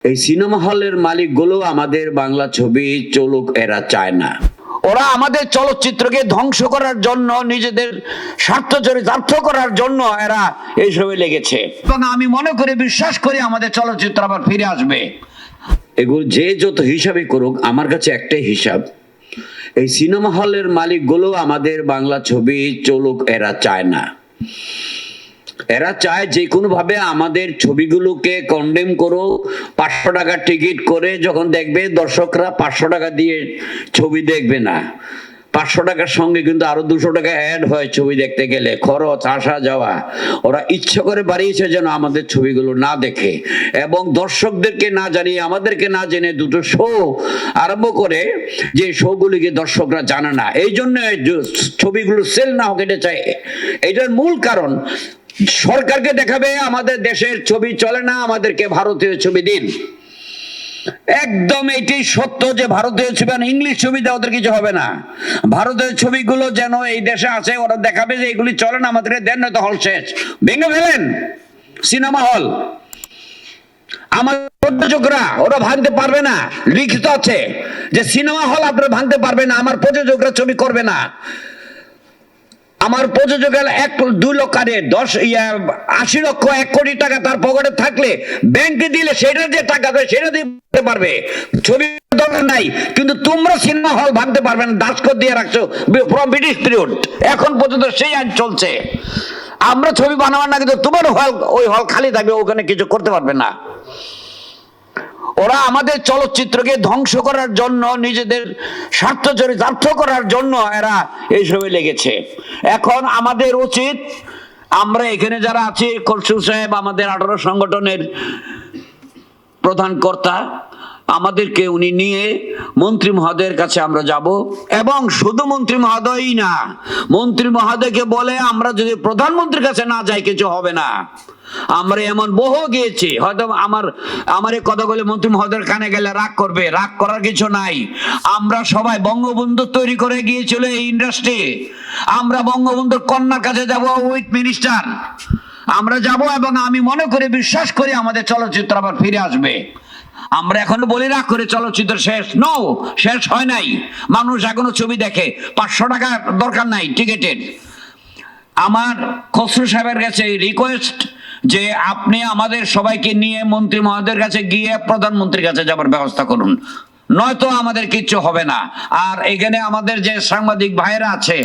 এই সিনেমা হলের মালিকগুলো আমাদের বাংলা ছবি চলুক এরা চায় না। ওরা আমাদের চলচ্চিত্রকে ধ্বংস করার জন্য, নিজেদের স্বার্থ চরিতার্থ করার জন্য এরা এইসবে লেগেছে এবং আমি মনে করি, বিশ্বাস করি আমাদের চলচ্চিত্র আবার ফিরে আসবে। এগুলো যে যত হিসাবই করুক, আমার কাছে একটাই হিসাব, এই সিনেমা হলের মালিকগুলো আমাদের বাংলা ছবি চলুক এরা চায় না। এরা চায় যে কোনো ভাবে আমাদের ছবিগুলোকে কন্ডেম করো, 500 টাকা টিকিট করে যখন দেখবে দর্শকরা 500 টাকা দিয়ে ছবি দেখবে না। 500 টাকার সঙ্গে কিন্তু আরো 200 টাকা অ্যাড হয় ছবি দেখতে গেলে, খরচ আসা যাওয়া। ওরা ইচ্ছা করে বাড়িয়েছে যেন আমাদের ছবিগুলো না দেখে এবং দর্শকদেরকে না জানিয়ে, আমাদেরকে না জেনে দুটো শো আরম্ভ করে, যে শোগুলিকে দর্শকরা জানে না। এই জন্য ছবিগুলো সেল না হোক এটা চায়। এটার মূল কারণ সরকারকে দেখাবে আমাদের দেশের ছবি চলে না, আমাদেরকে ভারতীয় ছবি দিন। একদম এটাই সত্য যে ভারতীয় ছবি, ইংলিশ ছবিতে ওদের কিছু হবে না। ভারতীয় ছবিগুলো যেন এই দেশে আছে, ওরা দেখাবে যে এগুলি চলে না, আমাদেরকে দেন, না তো হল শেষ, ভেঙে ফেলেন সিনেমা হল। আমার প্রযোজকরা ওরা ভাঙতে পারবে না, লিখিত আছে যে সিনেমা হল আপনারা ভাঙতে পারবে না, আমার প্রযোজকরা ছবি করবে না। আমার প্রযোজকের 1-2 লক্ষ 80 লক্ষ 1 কোটি টাকা তার পকেটে থাকলে ব্যাংকে দিলে সেটা যে টাকা দেয় সেটা দিয়ে পারবে, ছবি দরকার নাই। কিন্তু তোমরা সিনেমা হল ভাঙতে পারবে না, দাসকর দিয়ে রাখছো ফ্রম ব্রিটিশ পিরিয়ড, এখন পর্যন্ত সেই আইন চলছে। আমরা ছবি বানাবার না, কিন্তু তোমার হল, ওই হল খালি থাকবে, ওখানে কিছু করতে পারবে না। ওরা আমাদের চলচ্চিত্রকে ধ্বংস করার জন্য, নিজেদের স্বার্থ চরিতার্থ করার জন্য এরা এইসবে লেগেছে। এখন আমাদের উচিত, আমরা এখানে যারা আছি, খসরু সাহেব আমাদের 18 সংগঠনের প্রধান কর্তা, আমাদেরকে উনি নিয়ে মন্ত্রী মহোদয়ের কাছে আমরা যাব এবং শুধু মন্ত্রী মহোদয়ই না, মন্ত্রী মহোদয়কে বলে আমরা যদি প্রধানমন্ত্রীর কাছে না যাই কিছু হবে না। আমরা এমন বহু গিয়েছি, হয়তো আমার এই কথাগুলো মন্ত্রী মহোদয়ের কানে গেলে রাগ করবে, রাগ করার কিছু নাই। আমরা সবাই বঙ্গবন্ধু তৈরি করে গিয়েছিল এই ইন্ডাস্ট্রি, আমরা বঙ্গবন্ধুর কন্যার কাছে যাব উইথ মিনিস্টার, আমরা যাব এবং আমি মনে করি, বিশ্বাস করি আমাদের চলচ্চিত্র আবার ফিরে আসবে। আমরা এখনো বলি রাগ করে চলচ্চিত্র শেষ, নো, শেষ হয় নাই। মানুষ এখনো ছবি দেখে, 500 টাকা দরকার নাই টিকেটের। আমার খসরু সাহেবের কাছে রিকোয়েস্ট যে আপনি আমাদের সবাইকে নিয়ে মন্ত্রী মহোদয়ের কাছে গিয়ে প্রধানমন্ত্রীর কাছে যাবার ব্যবস্থা করুন, নয়তো আমাদের কিচ্ছু হবে না। আর এখানে আমাদের যে সাংবাদিক ভাইয়েরা আছে,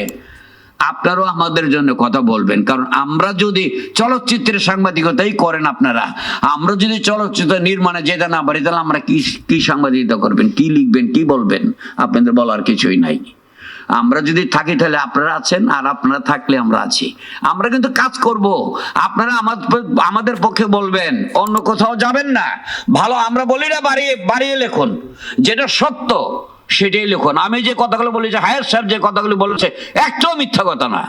আপনারাও আমাদের জন্য কথা বলবেন, কারণ আমরা যদি চলচ্চিত্রের সাংবাদিকতাই করেন আপনারা, আমরা যদি চলচ্চিত্র নির্মাণে যেতে না পারি, তাহলে আমরা কি সাংবাদিকতা করবেন, কি লিখবেন, কি বলবেন? আপনাদের বলার কিছুই নাই। আমরা যদি থাকি তাহলে আপনারা আছেন, আর আপনারা থাকলে আমরা আছি। আমরা কিন্তু কাজ করব, আপনারা আমাদের পক্ষে বলবেন, অন্য কোথাও যাবেন না। ভালো আমরা বলি না, বাড়িয়ে লিখুন, যেটা সত্য সেটাই লিখুন। আমি যে কথাগুলো বলেছি, হায়ার স্যার যে কথাগুলো বলেছে, একটাও মিথ্যা কথা না।